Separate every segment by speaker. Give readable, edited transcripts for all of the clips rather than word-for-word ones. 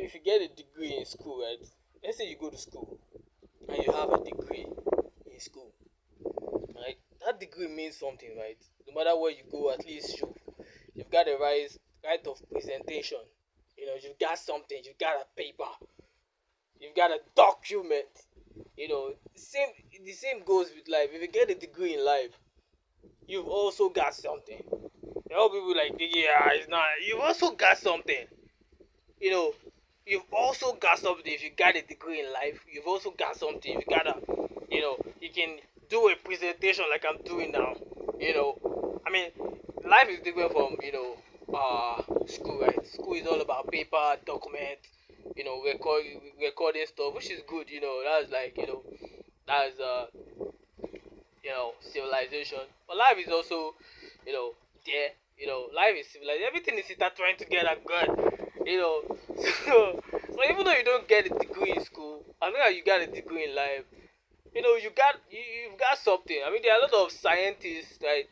Speaker 1: if you get a degree in school, right? Let's say you go to school and you have a degree in school, right? That degree means something, right? No matter where you go, at least you've got a right of presentation. You've got something, you've got a paper, you've got a document. The same goes with life. If you get a degree in life, you've also got something. All people like, yeah, it's not. You've also got something. You know, you've also got something. If you got a degree in life, you've also got something. You gotta, you can do a presentation like I'm doing now. I mean, life is different from school, right? School is all about paper, document, recording stuff, which is good. That's like that's civilization. But life is also, there. Life is civilized. Everything is intertwined together. God, so even though you don't get a degree in school, I think that you got a degree in life. You've got something. I mean, there are a lot of scientists, right,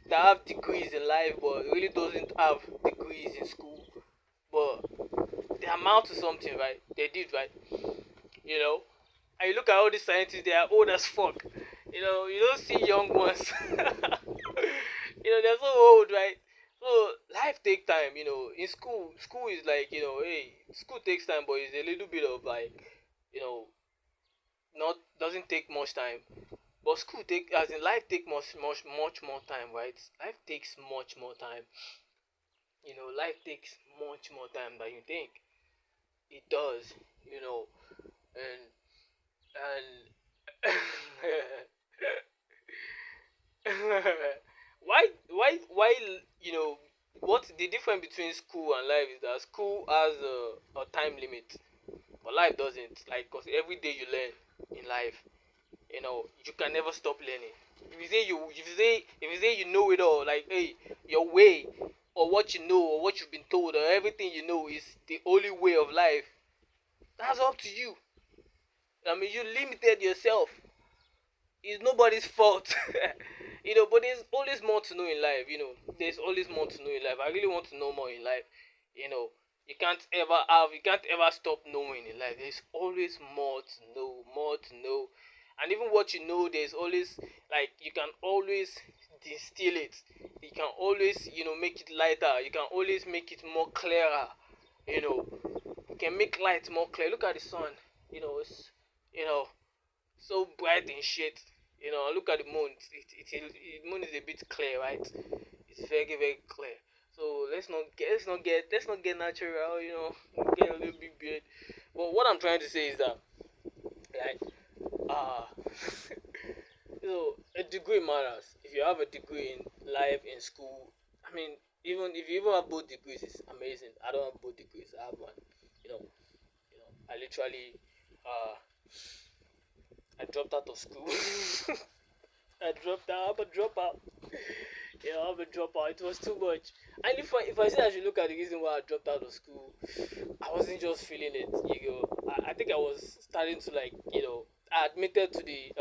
Speaker 1: that have degrees in life, but really doesn't have degrees in school. But they amount to something, right? They did, right? You know, and you look at all these scientists, they are old as fuck. You don't see young ones. They're so old, right? So life take time. In school is like, hey, school takes time, but it's a little bit of like, you know, not doesn't take much time. But school take as in life take much more time, right? Life takes much more time. Life takes much more time than you think. It does. You know, and why what the difference between school and life is that school has a time limit, but life doesn't. Like, cause every day you learn in life. You can never stop learning. If you say you know it all, like, hey, your way or what you know or what you've been told or everything you know is the only way of life. That's up to you. I mean, you limited yourself. It's nobody's fault. But there's always more to know in life. There's always more to know in life. I really want to know more in life. You know, you can't ever stop knowing in life. There's always more to know. And even what you know, there's always, like, you can always distill it. You can always, make it lighter. You can always make it more clearer. You know, you can make light more clear. Look at the sun. It's, you know, so bright and shit. Look at the moon. The moon is a bit clear, right? It's very very clear. So let's not get natural. Get a little bit weird. But what I'm trying to say is that, like, uh a degree matters. If you have a degree in life in school, I mean, even if you even have both degrees, it's amazing. I don't have both degrees. I have one. You know, I literally uh I dropped out of school. I dropped out. I'm a dropout. Yeah, I'm a dropout. It was too much. And if I say I should look at the reason why I dropped out of school, I wasn't just feeling it. I think I was starting to, like, I admitted to the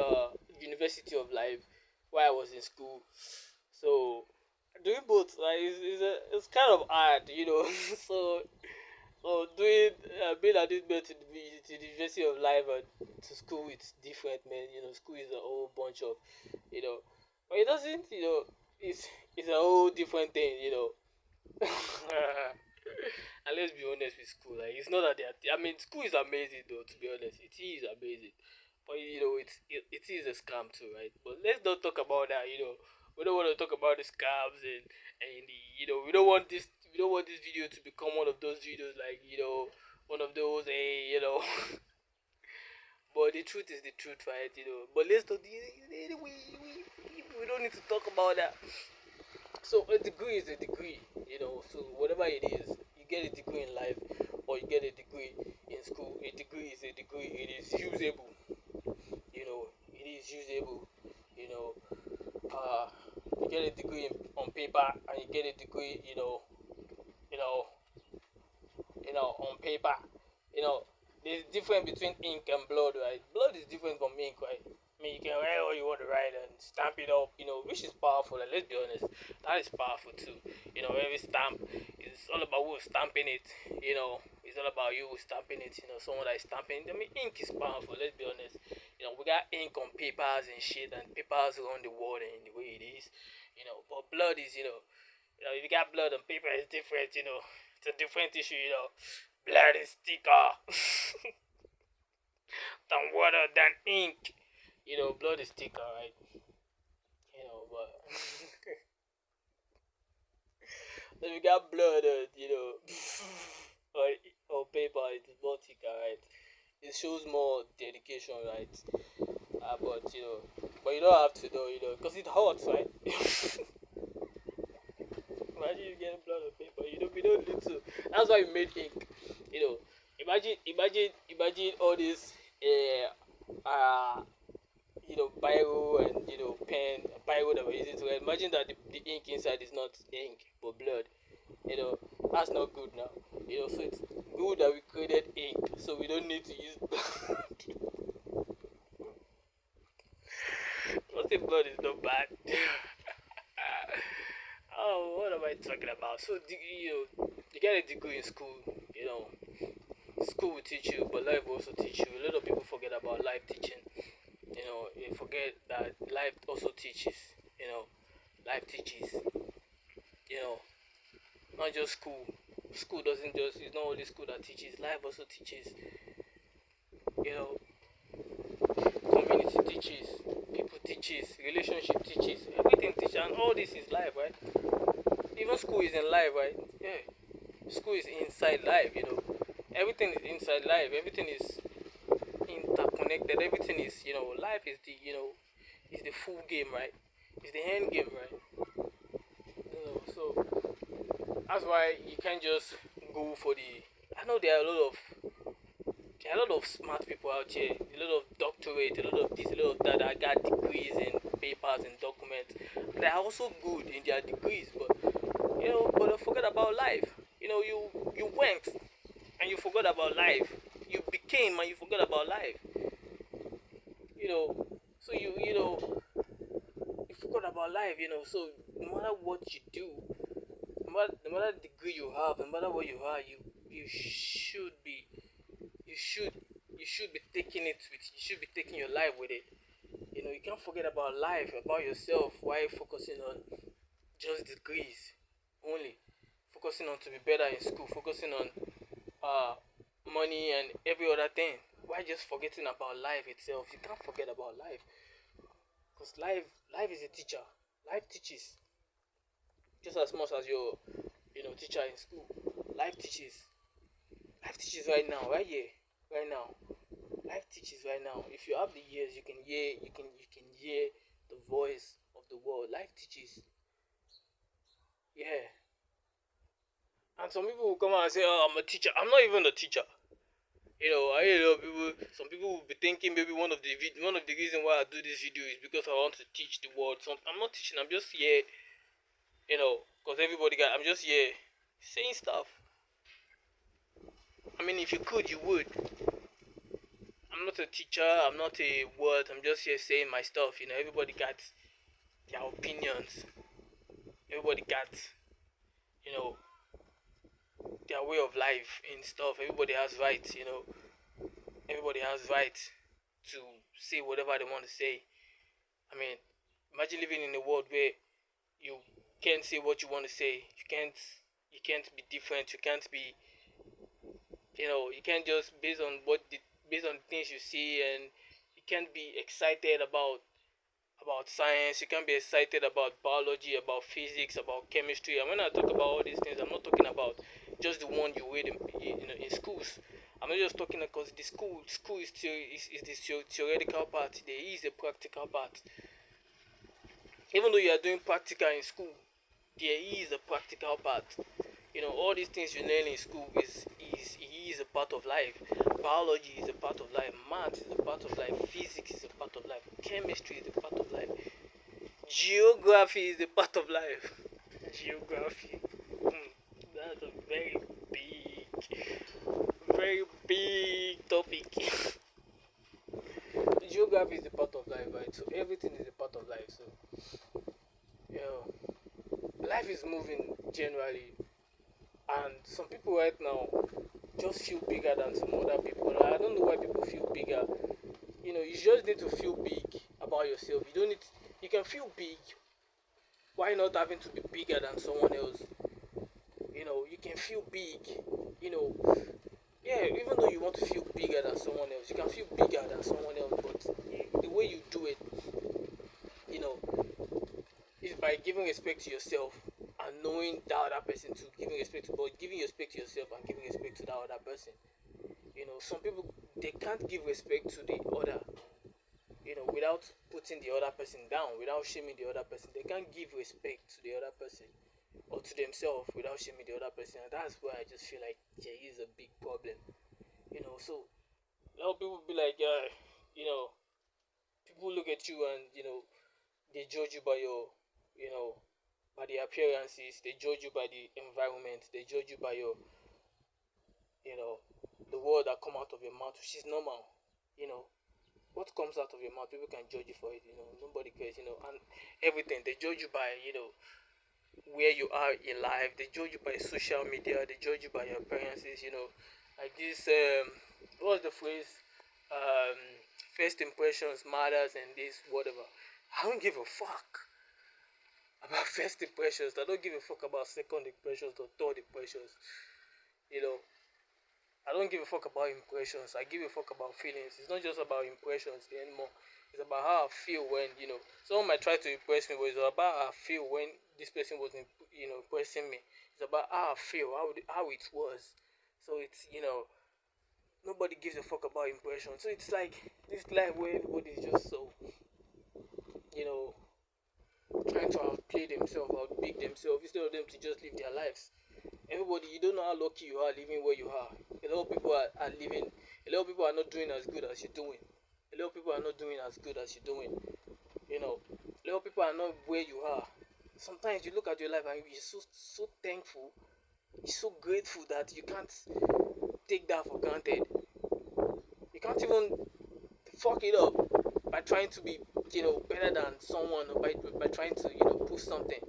Speaker 1: University of Life while I was in school. So doing both, like, it's kind of hard. so doing being admitted to the University of Life and to school, it's different, man. School is a whole bunch of, you know, but it doesn't, it's a whole different thing. And let's be honest with school, like, it's not that I mean, school is amazing though. To be honest, it is amazing, but it is a scam too, right? But let's not talk about that. We don't want to talk about the scams and we don't want this video to become one of those videos, like, one of those, but the truth is the truth, right? But let's not we don't need to talk about that. So a degree is a degree. So whatever it is, you get a degree in life or you get a degree in school. A degree is a degree. It is usable. It is usable. You know, uh, you get a degree on paper and you get a degree, you know, on paper. You know, there's difference between ink and blood, right? Blood is different from ink, right? I mean, you can write all you want to write and stamp it up, which is powerful. Like, let's be honest, that is powerful too. Every stamp is all about who's stamping it. It's It's all about you stamping it. Someone that is stamping. I mean, ink is powerful. Let's be honest. We got ink on papers and shit, and papers around the world and the way it is. But blood is, if you got blood on paper, it's different. It's a different issue. Blood is thicker than water than ink. Blood is thicker, right? But if you got blood, or paper, it's more thicker, right? It shows more dedication, right? But you don't have to though, because it hurts, right? Imagine you get blood on paper. We don't need to. That's why we made ink. You know, imagine all this, uh, biro and pen, biro that we're using to write. Imagine that the ink inside is not ink but blood. You know, that's not good now. So it's good that we created ink, so we don't need to use blood. Not say blood is not bad. Oh, what am I talking about? So you get a degree in school. School will teach you, but life will also teach you. A lot of people forget about life teaching. They forget that life also teaches. Life teaches. You know, not just school. School doesn't just. It's not only school that teaches. Life also teaches. You know, Community teaches. People teaches. Relationship teaches. Everything teaches, and all this is life, right? Even school is in life, right? Yeah. School is inside life. Everything is inside life. Everything is interconnected. Everything is, life is is the full game, right? It's the end game, right? So that's why you can't just go for the. I know there are a lot of smart people out here, a lot of doctorate, a lot of this, a lot of that. That got degrees and papers and documents. They are also good in their degrees, but they forget about life. You went and you forgot about life. You became and you forgot about life. So you forgot about life. So no matter what you do, no matter the degree you have, no matter what you are, you should be you should you should be taking it with you should be taking your life with it. You can't forget about life, about yourself while focusing on just degrees only. Focusing on to be better in school, focusing on uh money and every other thing. Why just forgetting about life itself? You can't forget about life. Because life is a teacher. Life teaches just as much as your teacher in school. Life teaches. Life teaches right now, right here, right now. Life teaches right now. If you have the ears, you can hear the voice of the world. Life teaches. Yeah. And some people will come out and say, "Oh, I'm a teacher." I'm not even a teacher. I hear a lot of people. Some people will be thinking maybe one of the reason why I do this video is because I want to teach the world. I'm not teaching. I'm just here. Because everybody got. I'm just here saying stuff. I mean, if you could, you would. I'm not a teacher. I'm not a word. I'm just here saying my stuff. Everybody got their opinions. Everybody got, you know, their way of life and stuff. Everybody has rights. Everybody has rights to say whatever they want to say. I mean, imagine living in a world where you can't say what you want to say. You can't be different. You can't be, you can't just based on things you see, and you can't be excited about science. You can't be excited about biology, about physics, about chemistry. And when I talk about all these things, I'm not talking about just the one you read in schools. I'm not just talking because the school is the theoretical part. There is a practical part. Even though you are doing practical in school, there is a practical part. All these things you learn in school is a part of life. Biology is a part of life. Math is a part of life. Physics is a part of life. Chemistry is a part of life. Geography is a part of life. Geography. That's a very big topic. Geography is a part of life, right? So everything is a part of life. So life is moving generally, and some people right now just feel bigger than some other people. I don't know why people feel bigger. You just need to feel big about yourself. You don't need. You can feel big. Why not having to be bigger than someone else? You can feel big. You know, yeah. Even though you want to feel bigger than someone else, you can feel bigger than someone else. But the way you do it, you know, is by giving respect to yourself and knowing that other person too. Giving respect to yourself and giving respect to that other person. Some people they can't give respect to the other. Without putting the other person down, without shaming the other person. They can't give respect to the other person or to themselves without shaming the other person. And that's why I just feel like there is a big problem. So a lot of people be like, you know, people look at you and they judge you by you know, by the appearances. They judge you by the environment. They judge you by you know, the word that come out of your mouth, which is normal. You know, what comes out of your mouth, people can judge you for it. Nobody cares. And everything they judge you by. Where you are in life. They judge you by social media. They judge you by your appearances. Like this. What's the phrase? Um, First impressions matters and this whatever. I don't give a fuck about first impressions. I don't give a fuck about second impressions or third impressions. You know, I don't give a fuck about impressions. I give a fuck about feelings. It's not just about impressions anymore. It's about how I feel when someone might try to impress me, but it's about how I feel when this person was impressing me. It's about how I feel, how it was. So it's nobody gives a fuck about impressions. So it's like this life where everybody is just so you know trying to outplay themselves, outbig themselves instead of them to just live their lives. Everybody, you don't know how lucky you are living where you are. A lot of people are living. A lot of people are not doing as good as you're doing. A lot of people are not doing as good as you're doing. A lot of people are not where you are. Sometimes you look at your life and you're so thankful, you're so grateful that you can't take that for granted. You can't even fuck it up by trying to be better than someone or by trying to prove something.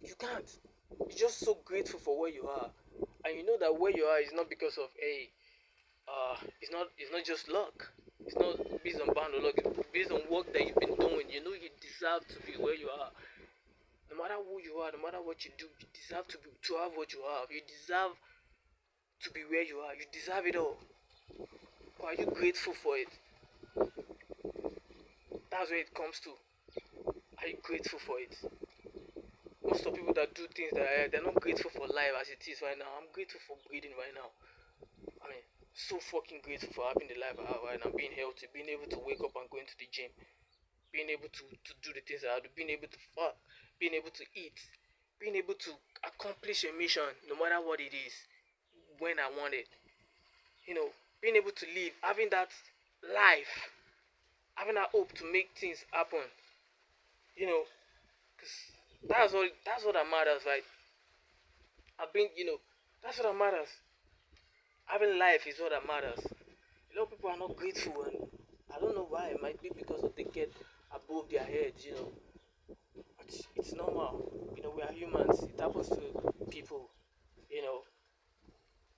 Speaker 1: You can't. You're just so grateful for where you are, and you know that where you are is not because of it's not just luck. It's not based on band or luck. It's based on work that you've been doing. You deserve to be where you are. No matter who you are, no matter what you do, you deserve to have what you have. You deserve to be where you are. You deserve it all. But are you grateful for it? That's where it comes to. Are you grateful for it? Most of people that do things they're not grateful for life as it is right now. I'm grateful for breathing right now. I mean, so fucking grateful for having the life I have right now, being healthy, being able to wake up and go into the gym, being able to do the things I do, being able to fuck, being able to eat, being able to accomplish a mission no matter what it is, when I want it. Being able to live, having that life, having that hope to make things happen. Because that's what that matters, right? I've been, that's what that matters. Having life is what that matters. A lot of people are not grateful, and I don't know why. It might be because of they get above their heads. But it's normal. We are humans. It happens to people. You know,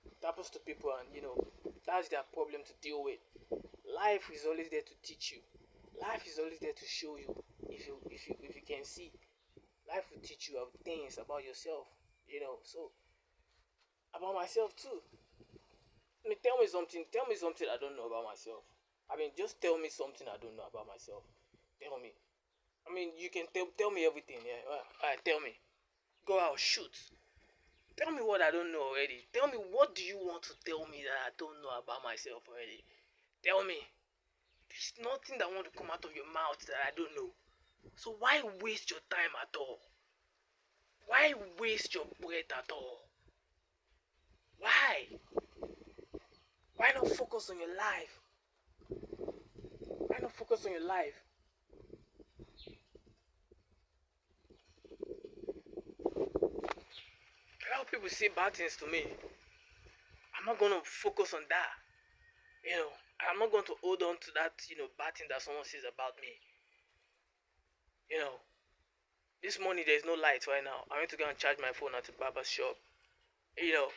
Speaker 1: it happens to people, and that's their problem to deal with. Life is always there to teach you. Life is always there to show you. If you can see, life will teach you things about yourself. So about myself too. I mean, tell me something. Tell me something I don't know about myself. I mean, just tell me something I don't know about myself. Tell me. I mean, you can tell me everything. Yeah. Alright, tell me. Go out, shoot. Tell me what I don't know already. Tell me what do you want to tell me that I don't know about myself already. Tell me. There's nothing that want to come out of your mouth that I don't know. So why waste your time at all? Why waste your breath at all? Why? Why not focus on your life? Why not focus on your life? A lot of people say bad things to me. I'm not gonna focus on that. I'm not going to hold on to that, bad thing that someone says about me. You know, this morning there's no light right now. I went to go and charge my phone at the barber shop. You know,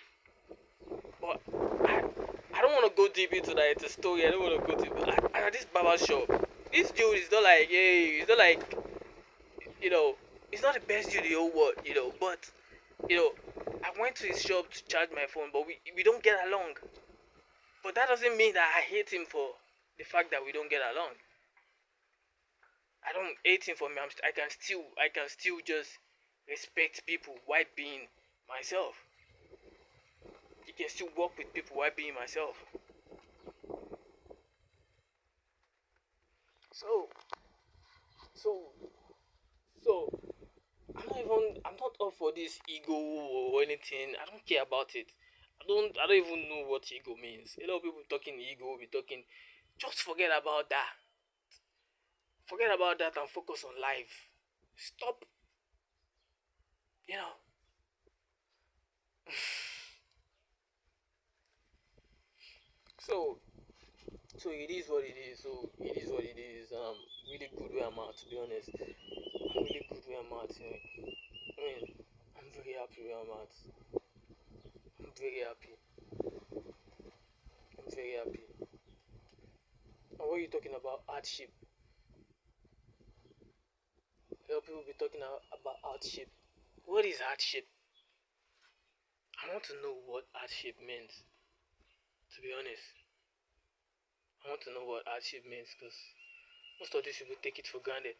Speaker 1: to go deep into that. It's a story. I don't want to go deep. And at this barber shop, this dude is not like, hey, he's not like, you know, he's not the best dude in the whole world, but, you know, I went to his shop to charge my phone, but we don't get along. But that doesn't mean that I hate him for the fact that we don't get along. I don't hate him for me. I can still just respect people while being myself. I can still work with people while being myself. So, so, so, I'm not up for this ego or anything. I don't care about it. I don't even know what ego means. A lot of people talking ego, be talking. Just forget about that and focus on life. Stop, you know. So, so it is what it is. So it is what it is. Really good where I'm at. To be honest, I'm really good where I'm at. I mean, I'm very happy where I'm at. I'm very happy. I'm very happy. And what are you talking about? Hardship. A lot of people be talking about hardship. What is hardship? I want to know what hardship means. To be honest, I want to know what hardship means because most of these people take it for granted.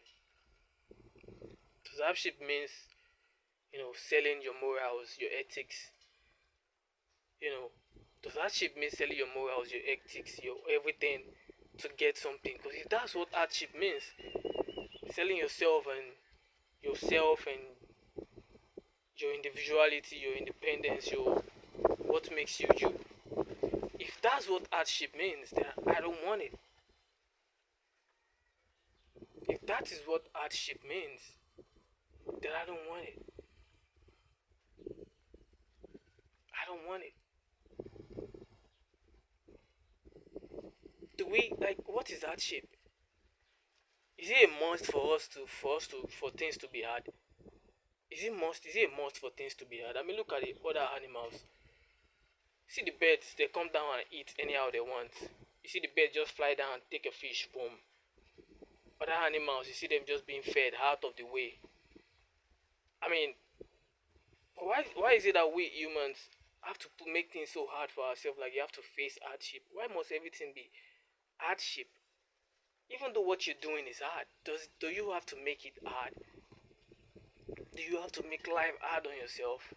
Speaker 1: Because hardship means, selling your morals, your ethics. You know, does hardship mean selling your morals, your ethics, your everything to get something? Because if that's what hardship means, selling yourself and your individuality, your independence, your what makes you you. If that's what hardship means, then I don't want it. If that is what hardship means, then I don't want it. I don't want it. Do we like what is hardship? Is it a must for things to be hard? Is it a must for things to be hard? I mean look at the other animals. See the birds, they come down and eat anyhow they want. You see the bird just fly down and take a fish, boom. Other animals, you see them just being fed out of the way. I mean, why is it that we humans have to make things so hard for ourselves? Like you have to face hardship. Why must everything be hardship? Even though what you're doing is hard, do you have to make it hard? Do you have to make life hard on yourself?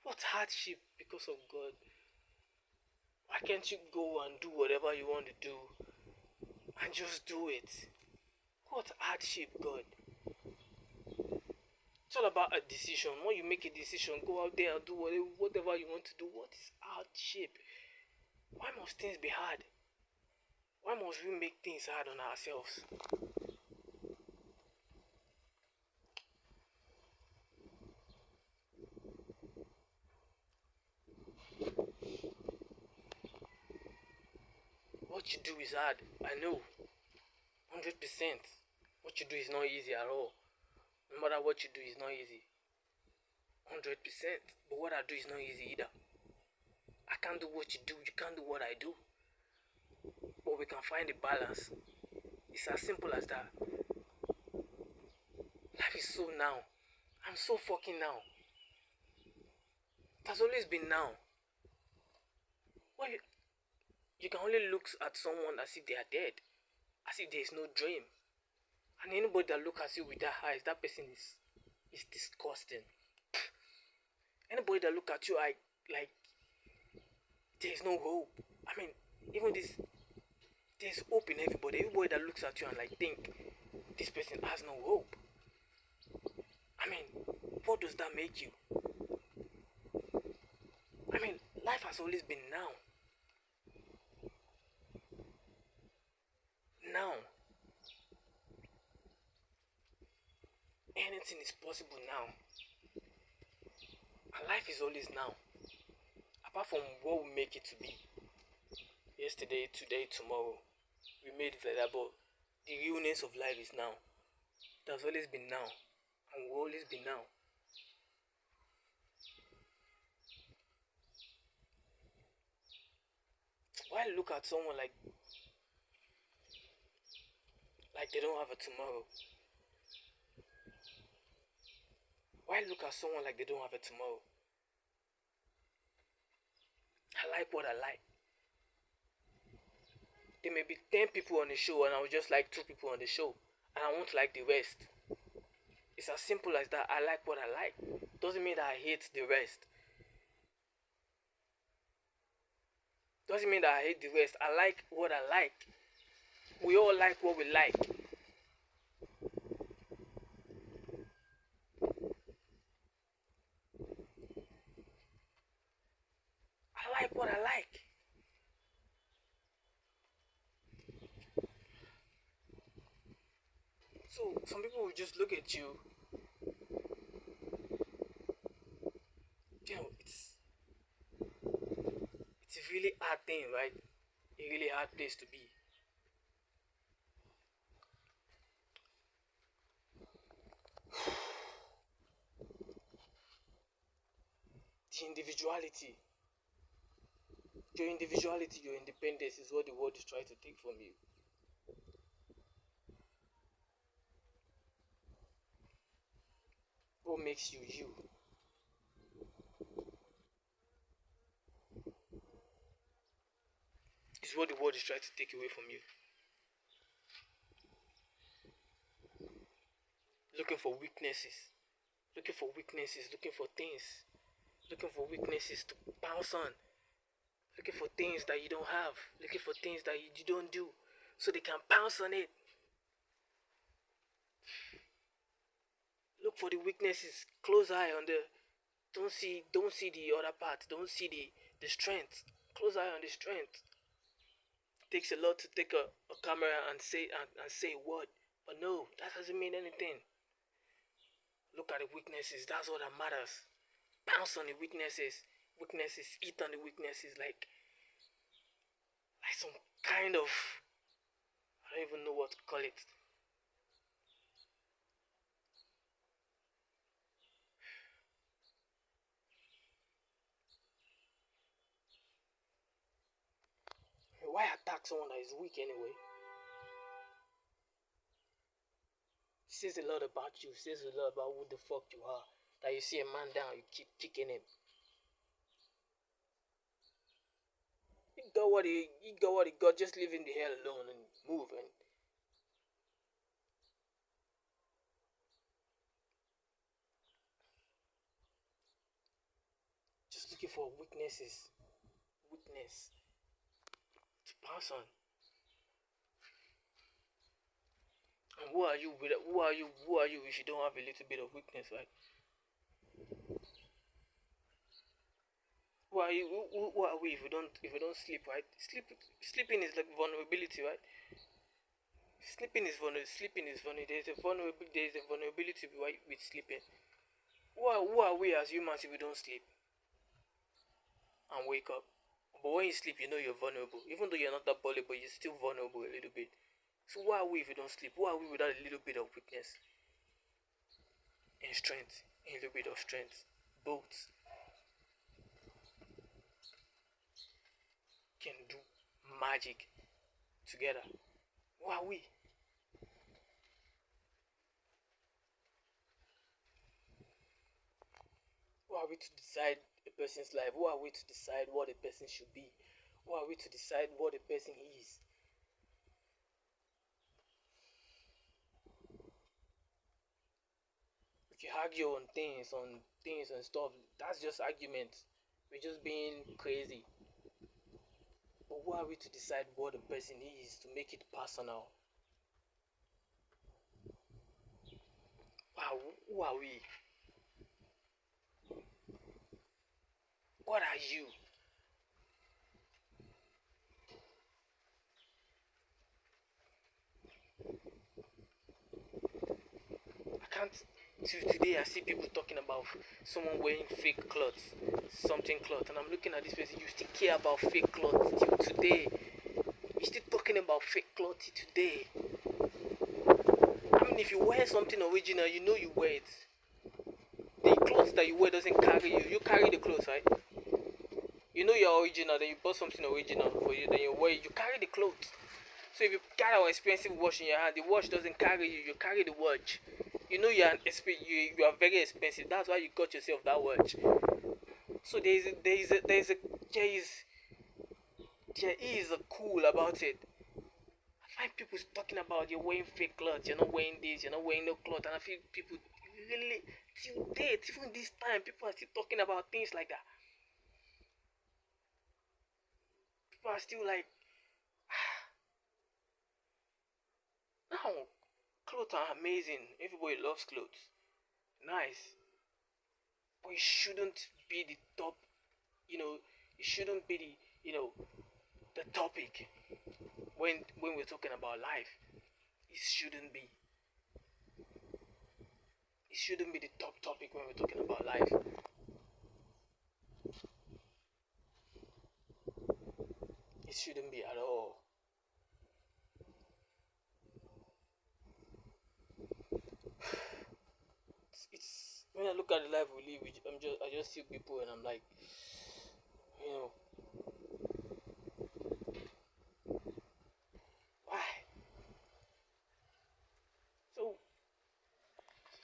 Speaker 1: What hardship because of God? Why can't you go and do whatever you want to do and just do it? What hardship, God? It's all about a decision. When you make a decision, go out there and do whatever you want to do. What is hardship? Why must things be hard? Why must we make things hard on ourselves? What you do is hard. I know. 100%. What you do is not easy at all. No matter what you do is not easy. 100%. But what I do is not easy either. I can't do what you do. You can't do what I do. But we can find a balance. It's as simple as that. Life is so now. I'm so fucking now. It has always been now. Why you can only look at someone as if they are dead. As if there is no dream. And anybody that looks at you with that eyes, that person is disgusting. Anybody that look at you like there is no hope. I mean, even this there's hope in everybody. Everybody that looks at you and like think this person has no hope. I mean, what does that make you? I mean, life has always been now. Now. Anything is possible now. And life is always now. Apart from what we make it to be. Yesterday, today, tomorrow. We made it like that, but the realness of life is now. It has always been now. And will always be now. Why look at someone like they don't have a tomorrow? Why look at someone like they don't have a tomorrow? I like what I like. There may be 10 people on the show and I would just like 2 people on the show and I won't like the rest. It's as simple as that. I like what I like. Doesn't mean that I hate the rest. Doesn't mean that I hate the rest. I like what I like. We all like what we like. I like what I like. So some people will just look at you. You know, it's a really hard thing, right? A really hard place to be. The individuality. Your individuality, your independence is what the world is trying to take from you. What makes you you? Is what the world is trying to take away from you. Looking for weaknesses. Looking for weaknesses. Looking for things. Looking for weaknesses to bounce on. Looking for things that you don't have. Looking for things that you don't do. So they can bounce on it. Look for the weaknesses. Close eye on the. Don't see the other part. Don't see the strength. Close eye on the strength. It takes a lot to take a camera and say what. But no, that doesn't mean anything. Look at the weaknesses. That's all that matters. Bounce on the weaknesses. Weaknesses. Eat on the weaknesses. Like some kind of. I don't even know what to call it. Why attack someone that is weak anyway? Says a lot about you. Says a lot about who the fuck you are. That you see a man down, you keep kicking him. He got what he got. Just leave him the hell alone and move. And just looking for weakness to pass on. And who are you? Who are you? Who are you? If you don't have a little bit of weakness, right? Who are you? Who are we if we don't sleep, right? Sleeping is like vulnerability, right? Sleeping is vulnerable. There's a vulnerability with sleeping. Who are we as humans if we don't sleep and wake up? But when you sleep, you know you're vulnerable. Even though you're not that vulnerable, you're still vulnerable a little bit. So who are we if we don't sleep? Who are we without a little bit of weakness and strength? A little bit of strength. Both can do magic together. Who are we? Who are we to decide a person's life? Who are we to decide what a person should be? Who are we to decide what a person is? We can argue on things and stuff. That's just arguments. We're just being crazy. But who are we to decide what a person is to make it personal? Wow, who are we? What are you? I can't. Till today, I see people talking about someone wearing fake clothes, something cloth, and I'm looking at this person. You still care about fake clothes till today? You still talking about fake clothes till today? I mean, if you wear something original, you know you wear it. The clothes that you wear doesn't carry you. You carry the clothes, right? You know you're original, then you bought something original for you, then you wear it, you carry the clothes. So if you carry an expensive watch in your hand, the watch doesn't carry you, you carry the watch. You know you are very expensive. That's why you got yourself that watch. So there is a cool about it. I find people talking about you're wearing fake clothes, you're not wearing this, you're not wearing no clothes, and I feel people really till date, even this time, people are still talking about things like that. People are still like, now clothes are amazing. Everybody loves clothes. Nice. But it shouldn't be the top, you know, it shouldn't be the topic when we're talking about life. It shouldn't be. It shouldn't be the top topic when we're talking about life. It shouldn't be at all. It's when I look at the life we live, I just see people and I'm like, you know, why? So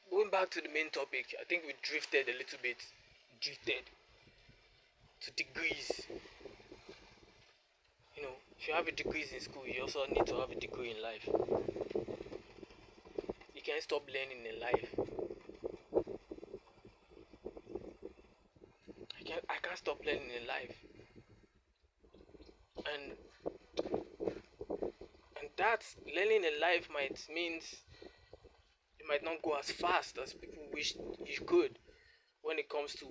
Speaker 1: going back to the main topic, I think we drifted a little bit. Drifted to degrees. If you have a degree in school, you also need to have a degree in life. You can't stop learning in life. I can't stop learning in life. And that learning in life might means you might not go as fast as people wish you could when it comes to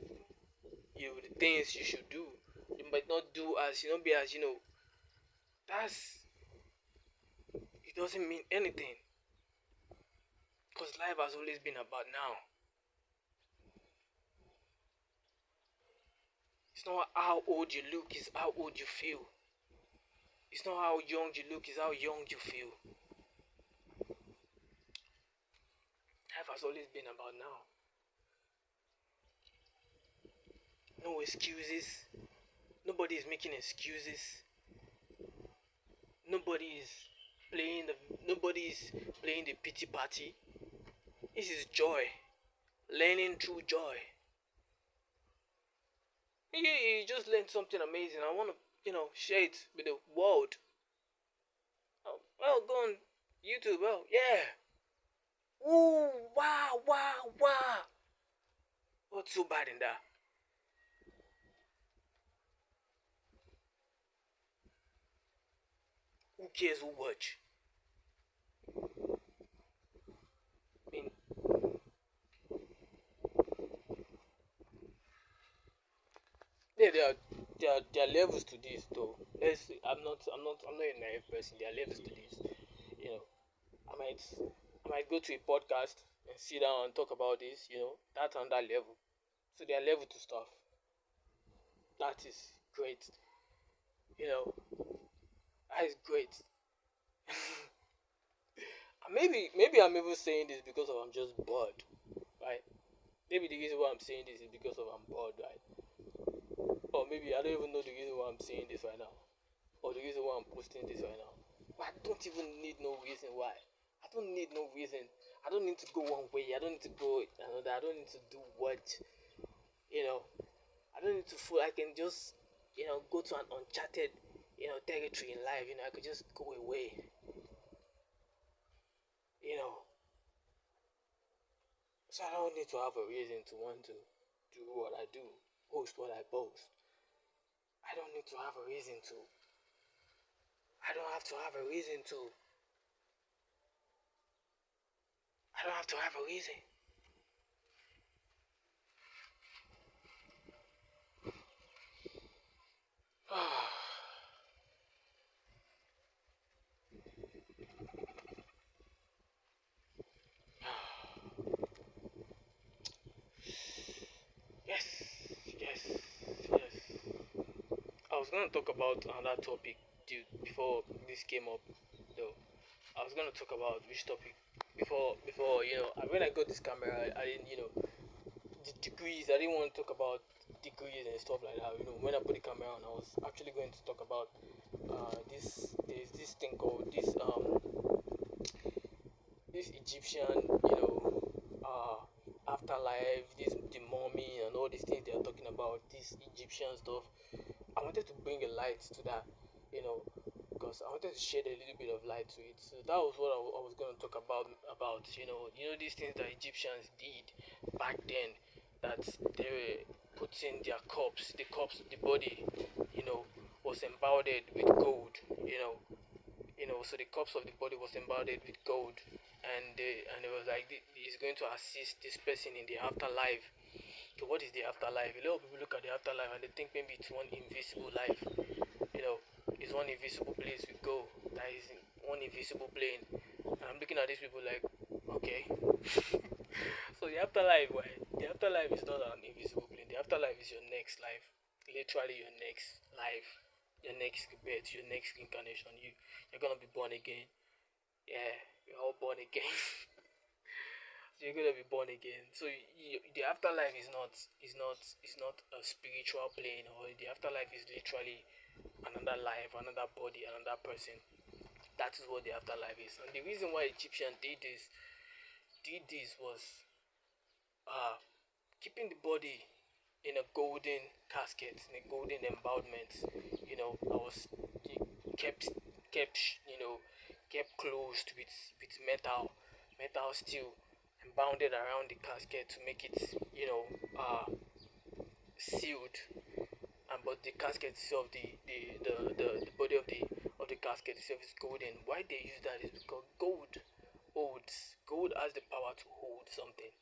Speaker 1: the things you should do. You might not do as be as that's it doesn't mean anything. Because life has always been about now. It's not how old you look, it's how old you feel. It's not how young you look, it's how young you feel. Life has always been about now. No excuses. Nobody is making excuses. Nobody is nobody is playing the pity party. This is joy. Learning through joy. You just learned something amazing. I want to, share it with the world. Oh, well, go on YouTube. Well, yeah. Ooh, wow, wow, wow. What's so bad in that? Who cares who watch? I mean, yeah, there are levels to this though. I'm not a naive person. There are levels to this. You know, I might I might go to a podcast and sit down and talk about this. That's on that level. So there are level to stuff. That is great. You know, that is great. Maybe I'm even saying this because of I'm just bored, right? Maybe the reason why I'm saying this is because of I'm bored, right? Or maybe I don't even know the reason why I'm saying this right now, or the reason why I'm posting this right now. But I don't even need no reason why. I don't need no reason. I don't need to go one way. I don't need to go another. I don't need to do what you know. I don't need to fool. I can just go to an uncharted territory in life. I could just go away. You know, so I don't need to have a reason to want to do what I do, post what I post. I don't need to have a reason to. I don't have to have a reason to. I don't have to have a reason. Yes, yes, yes. I was gonna talk about another topic, dude, before this came up, though. I was gonna talk about which topic before when I got this camera, I didn't the degrees. I didn't want to talk about degrees and stuff like that. When I put the camera on, I was actually going to talk about this. There's this thing called this Egyptian, afterlife, this the mummy and all these things they are talking about, this Egyptian stuff. I wanted to bring a light to that, you know, because I wanted to shed a little bit of light to it. So that was what I was going to talk about, these things that Egyptians did back then, that they were putting their the body, you know, was emboweled with gold, so the corpse of the body was emboweled with gold, and it was like it's going to assist this person in the afterlife. So what is the afterlife? A lot of people look at the afterlife and they think maybe it's one invisible life. You know, it's one invisible place we go. That is one invisible plane. And I'm looking at these people like, okay. So the afterlife, why? The afterlife is not an invisible plane. The afterlife is your next life. Literally your next life. Your next birth, your next incarnation. You're gonna be born again. Yeah, you're all born again. So you're gonna be born again. So the afterlife is not a spiritual plane, or the afterlife is literally another life, another body, another person. That is what the afterlife is. And the reason why Egyptians did this was uh keeping the body in a golden casket, in a golden embowelment. I was kept kept kept closed with metal steel, and bounded around the casket to make it sealed. And but the casket itself, the body of the casket itself is golden. Why they use that is because gold has the power to hold something.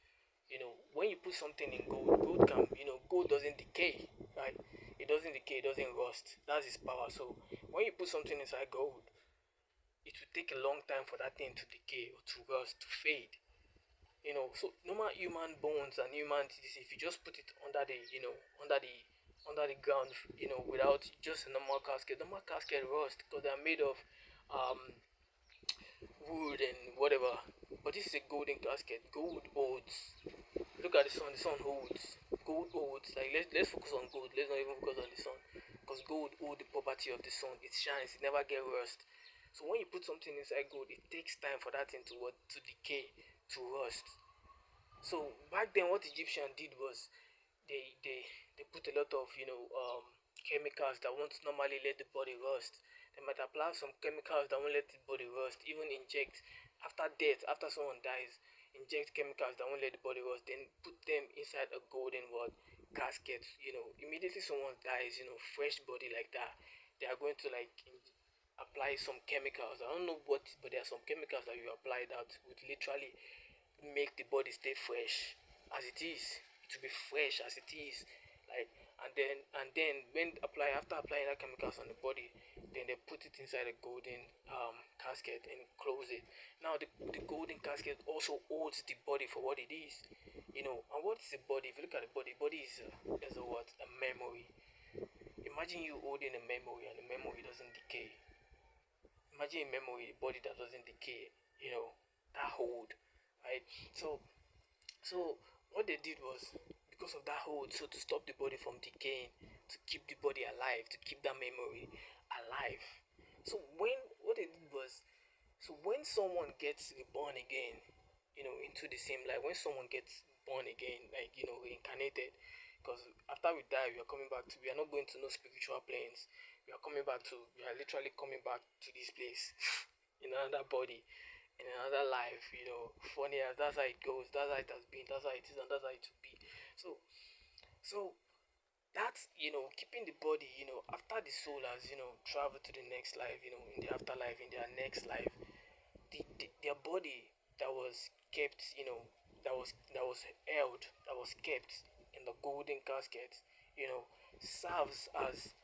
Speaker 1: When you put something in gold doesn't decay, right? It doesn't decay, it doesn't rust. That's its power. So when you put something inside gold, it will take a long time for that thing to decay or to rust, to fade. So normal human bones and human tissue, if you just put it under the ground, without just a normal casket rust because they are made of um wood and whatever. But this is a golden casket. Gold holds. Look at the sun. The sun holds. Gold holds. Like let's focus on gold. Let's not even focus on the sun, because gold holds the property of the sun. It shines. It never get rust. So when you put something inside gold, it takes time for that thing to decay, to rust. So back then, what Egyptians did was they put a lot of chemicals that won't normally let the body rust. They might apply some chemicals that won't let the body rust. Even inject after death, after someone dies, inject chemicals that won't let the body rust. Then put them inside a golden what casket. Immediately someone dies, fresh body like that, they are going to apply some chemicals. I don't know what, but there are some chemicals that you apply that would literally make the body stay fresh as it is. It will be fresh as it is. Like and then when apply after applying that chemicals on the body, then they put it inside a golden casket and close it. Now the golden casket also holds the body for what it is. And what is the body? If you look at the body is a what? A memory. Imagine you holding a memory and the memory doesn't decay. Imagine a memory, the body that doesn't decay, that hold, right? So what they did was, because of that hold, so to stop the body from decaying, to keep the body alive, to keep that memory alive. So what they did was, so when someone gets reborn again, into the same life, when someone gets born again, like reincarnated, because after we die, we are not going to no spiritual planes. We are literally coming back to this place in another body, in another life. Funny as that's how it goes. That's how it has been. That's how it is, and that's how it will be. So so that's keeping the body. After the soul has traveled to the next life. In the afterlife, in their next life, their body that was kept. That was kept in the golden casket. Serves as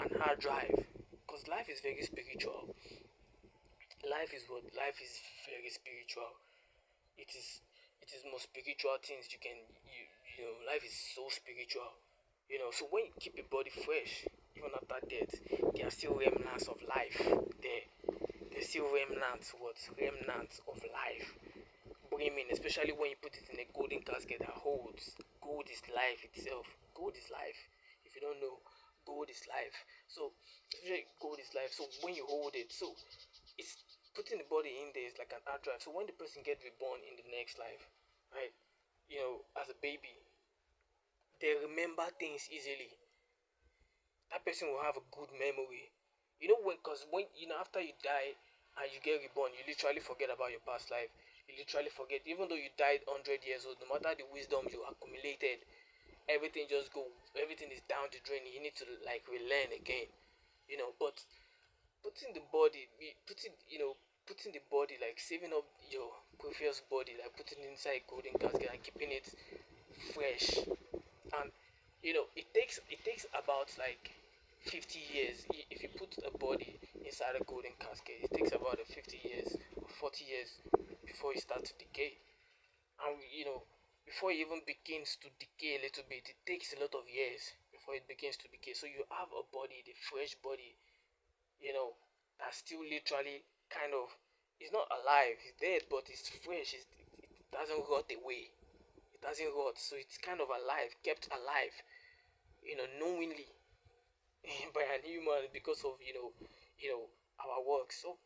Speaker 1: an hard drive, because life is very spiritual. Life is very spiritual. It is most spiritual things you can life is so spiritual. So when you keep your body fresh, even after death, there are still remnants of life there. There's still remnants of life brimming, especially when you put it in a golden casket that holds. Gold is life itself. gold is life. If you don't know, gold is life. So especially gold is life. So when you hold it, so it's putting the body in there is like an hard drive. So when the person gets reborn in the next life, right? As a baby, they remember things easily. That person will have a good memory. Because after you die and you get reborn, you literally forget about your past life. You literally forget, even though you died 100 years old, no matter the wisdom you accumulated, everything is down the drain. You need to like relearn again. But putting the body, putting the body, like saving up your previous body, like putting it inside a golden casket and keeping it fresh. And it takes about like 50 years. If you put a body inside a golden casket, it takes about 50 years or 40 years before it starts to decay. And before it even begins to decay a little bit, it takes a lot of years before it begins to decay. So you have a body, the fresh body, you know that's still literally kind of, it's not alive, it's dead, but it's fresh. It doesn't rot away. It doesn't rot, so it's kind of alive, kept alive, knowingly by an human because of our work. So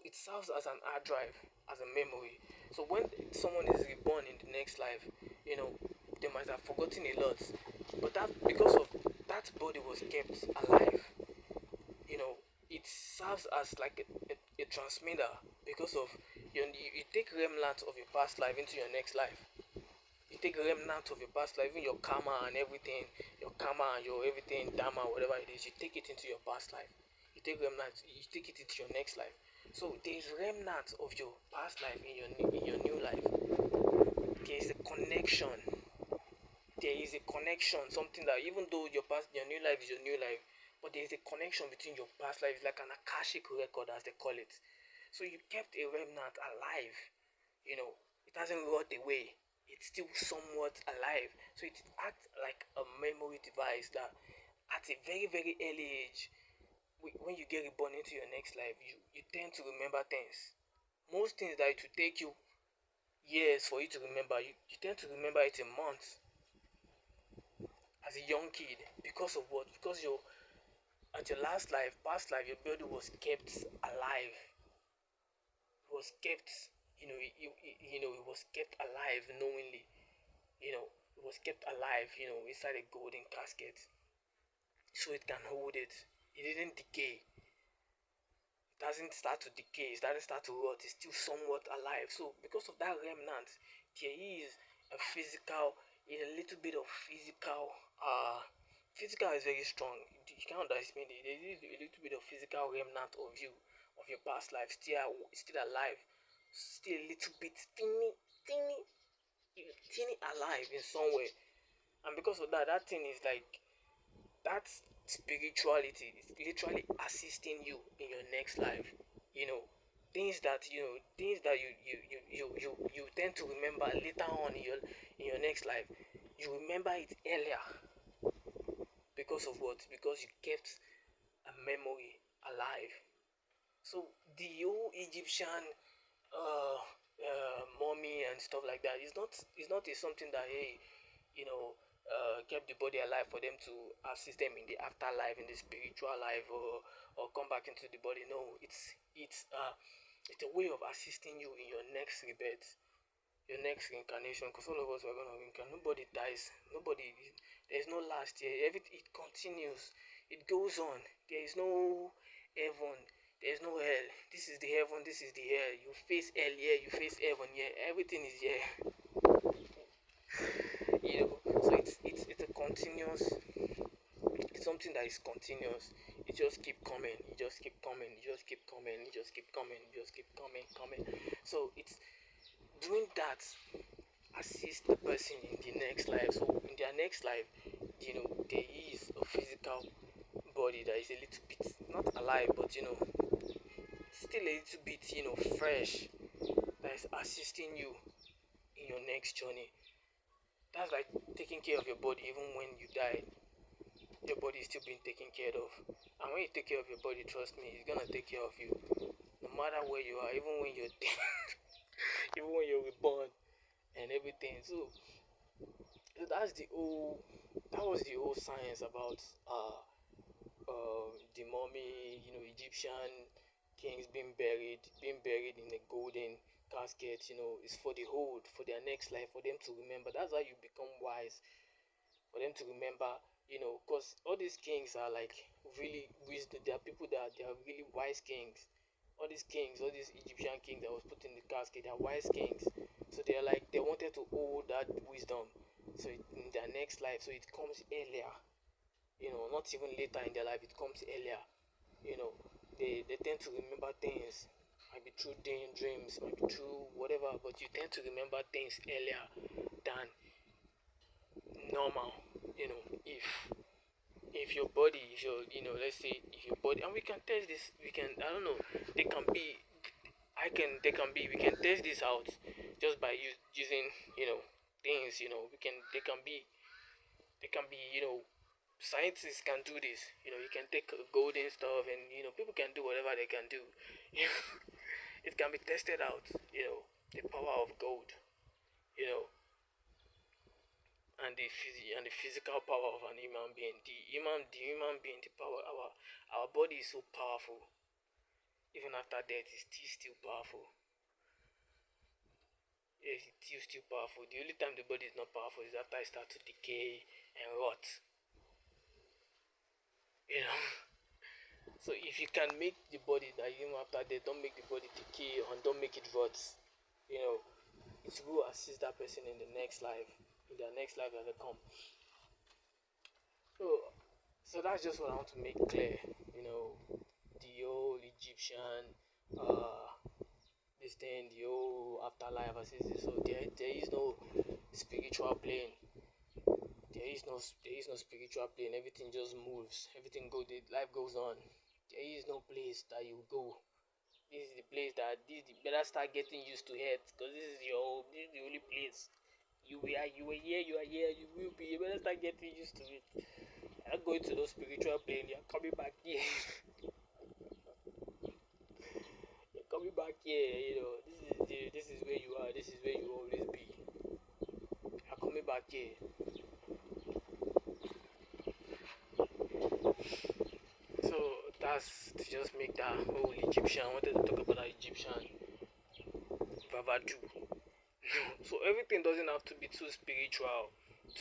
Speaker 1: it serves as an hard drive, as a memory. So when someone is reborn in the next life, you know, they might have forgotten a lot, but that because of that body was kept alive, you know, it serves as like a transmitter because of you take remnants of your past life into your next life. You take remnants of your past life, even your karma and everything, your karma and your everything, dharma, whatever it is, you take it into your past life. You take remnants, you take it into your next life. So there is remnants of your past life in your new life. There is a connection. There is a connection. Something that even though your new life is your new life, but there is a connection between your past life. It's like an akashic record, as they call it. So you kept a remnant alive. It hasn't rot away. It's still somewhat alive. So it acts like a memory device that at a very, very early age, when you get reborn into your next life, you tend to remember things. Most things that it will take you years for you to remember, you tend to remember it in months as a young kid. Because of what? Because at your past life, your body was kept alive. It was kept, it was kept alive knowingly. It was kept alive, inside a golden casket, so it can hold it. It didn't decay. It doesn't start to decay. It doesn't start to rot. It's still somewhat alive. So because of that remnant, there is a little bit of physical. Physical is very strong. You can't underestimate it. There is a little bit of physical remnant of you, of your past life, still alive, still a little bit teeny, teeny alive in somewhere. And because of that, that thing is like that spirituality is literally assisting you in your next life. You know, things that you tend to remember later on in your next life. You remember it earlier because of what? Because you kept a memory alive. So the whole Egyptian mummy and stuff like that is not something that, hey, you know kept the body alive for them to assist them in the afterlife, in the spiritual life, or come back into the body. No, it's a way of assisting you in your next rebirth, your next reincarnation, because all of us are going to reincarnate. Nobody dies. There's no last year. It continues. It goes on. There is no heaven. There's no hell. This is the heaven. This is the hell. You face hell here. You face heaven here. Everything is here. So it's a continuous. It's something that is continuous. It just keep coming. It just keep coming. It just keep coming. It just keep coming. It just keep coming. So it's doing that assist the person in the next life. So in their next life, there is a physical body that is a little bit not alive, but still a little bit fresh, that is assisting you in your next journey. That's like taking care of your body. Even when you die, your body is still being taken care of. And when you take care of your body, trust me, it's gonna take care of you no matter where you are, even when even when you're reborn and everything. So that's the whole that was the whole science about the mummy, Egyptian kings being buried in a golden casket. It's for the hold, for their next life, for them to remember. That's how you become wise, for them to remember. Because all these kings are like really wisdom. There are people that they are really wise kings. All these kings, all these Egyptian kings that was put in the casket, they are wise kings. So they're like they wanted to hold that wisdom. So in their next life, so it comes earlier. Not even later in their life, it comes earlier. you know they tend to remember things, might be through dreams, might be through whatever, but you tend to remember things earlier than normal. If your body, if your let's say if your body, and we can test this, we can, I don't know, they can be I can they can be we can test this out just by using things. They can be scientists can do this. You can take golden stuff, and people can do whatever they can do. It can be tested out. The power of gold. You know, and the physical power of an human being. The human being, the power. Our body is so powerful. Even after death, it's still powerful. Yes, it's still powerful. The only time the body is not powerful is after it starts to decay and rot. You know. So if you can make the body that even after death, don't make the body decay and don't make it rot, you know, it will assist that person in the next life, in their next life that they come. So, so that's just what I want to make clear. You know, the old Egyptian, uh, this thing, the old afterlife, so there is no spiritual plane. There is no spiritual plane. Everything just moves. Everything goes. Life goes on. There is no place that you go. This is the place that this you better start getting used to it, because this is the only place you were here, you are here, you will be. You better start getting used to it. You're not going to those spiritual plane. You're coming back here. You're coming back here. This is where you are. This is where you will always be. You're coming back here. So that's to just make that whole Egyptian. I wanted to talk about that Egyptian Vavadu. So everything doesn't have to be too spiritual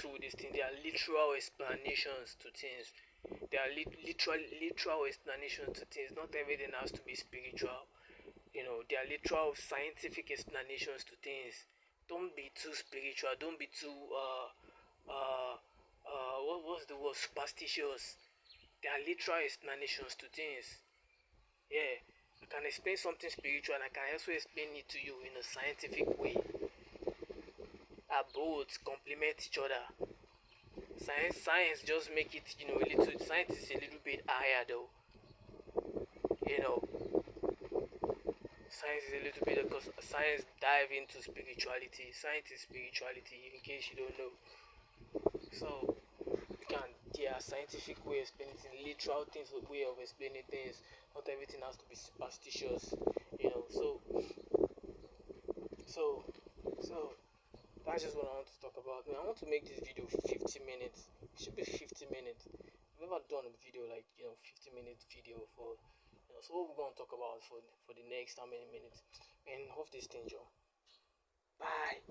Speaker 1: to this thing. There are literal explanations to things. There are literal explanations to things. Not everything has to be spiritual. There are literal scientific explanations to things. Don't be too spiritual. Don't be too uh what was the word, superstitious. There are literal explanations to things. Yeah, I can explain something spiritual and I can also explain it to you in a scientific way. Both complement each other. Science just make it, a little. Science is a little bit higher though. You know, science is a little bit, because science dive into spirituality. Science is spirituality, in case you don't know. So you can there are scientific way of explaining things, literal things, way of explaining things. Not everything has to be superstitious. You know, so so so that's just what I want to talk about. I want to make this video 50 minutes. It should be 50 minutes. I've never done a video like 50-minute video for. So what we're gonna talk about for the next how many minutes? And off this thing, Joe. Bye.